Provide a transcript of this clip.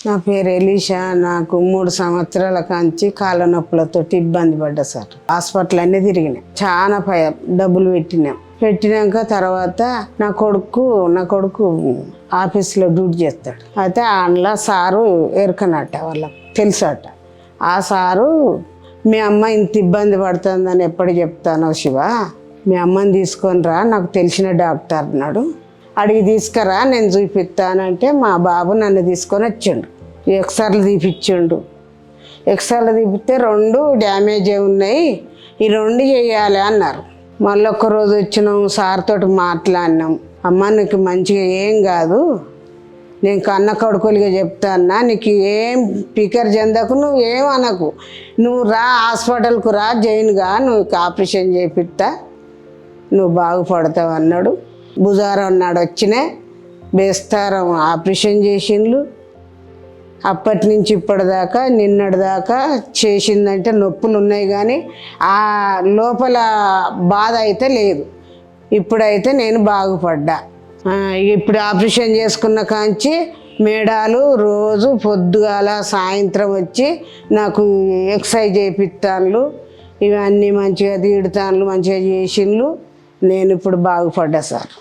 నా పేరు ఎలీషా. నాకు 3 సంవత్సరాల కాంచి కాళ్ళ నొప్పులతో ఇబ్బంది పడ్డా సార్. హాస్పిటల్ అన్నీ తిరిగినాయి, చాలా డబ్బులు పెట్టినాక తర్వాత నా కొడుకు ఆఫీస్లో డ్యూటీ చేస్తాడు. అయితే అందులో సారు ఎరకనట, వాళ్ళకి తెలుసట. ఆ సారు మీ అమ్మ ఇంత ఇబ్బంది పడుతుందని ఎప్పుడు చెప్తానో శివ, మీ అమ్మని తీసుకొని రా, నాకు తెలిసిన డాక్టర్ అన్నాడు. అడిగి తీసుకురా, నేను చూపిస్తానంటే మా బాబు నన్ను తీసుకొని వచ్చిండు. ఎక్స్రేలు తీపిచ్చిండు. ఎక్స్రేలు తీపిస్తే 2 డ్యామేజ్ ఉన్నాయి, ఈ 2 చేయాలి అన్నారు. మళ్ళీ ఒక్కరోజు వచ్చినాం, సార్ తోటి మాట్లాడినాం. అమ్మ నీకు మంచిగా ఏం కాదు, నేను కన్న కొడుకులుగా చెప్తాన్నా, నీకు ఏం పికర్ చెందకు, నువ్వు ఏం అనకు, నువ్వు రా హాస్పిటల్కు రా, జైన్గా నువ్వు ఆపరేషన్ చేపిస్తా, నువ్వు బాగుపడతావు అన్నాడు. బుధవారం నాడు వచ్చినాయి, బేస్తారం ఆపరేషన్ చేసిండ్రు. అప్పటి నుంచి ఇప్పటిదాకా నిన్నటిదాకా చేసిందంటే నొప్పులు ఉన్నాయి, కానీ ఆ లోపల బాధ అయితే లేదు. ఇప్పుడైతే నేను బాగుపడ్డా. ఇప్పుడు ఆపరేషన్ చేసుకున్న కాంచి మేడాలు రోజు పొద్దుగాల సాయంత్రం వచ్చి నాకు ఎక్సర్సైజ్ చేపిస్తాను, ఇవన్నీ మంచిగా తీడుతాను, మంచిగా చేసిండ్రు. నేను ఇప్పుడు బాగుపడ్డా సార్.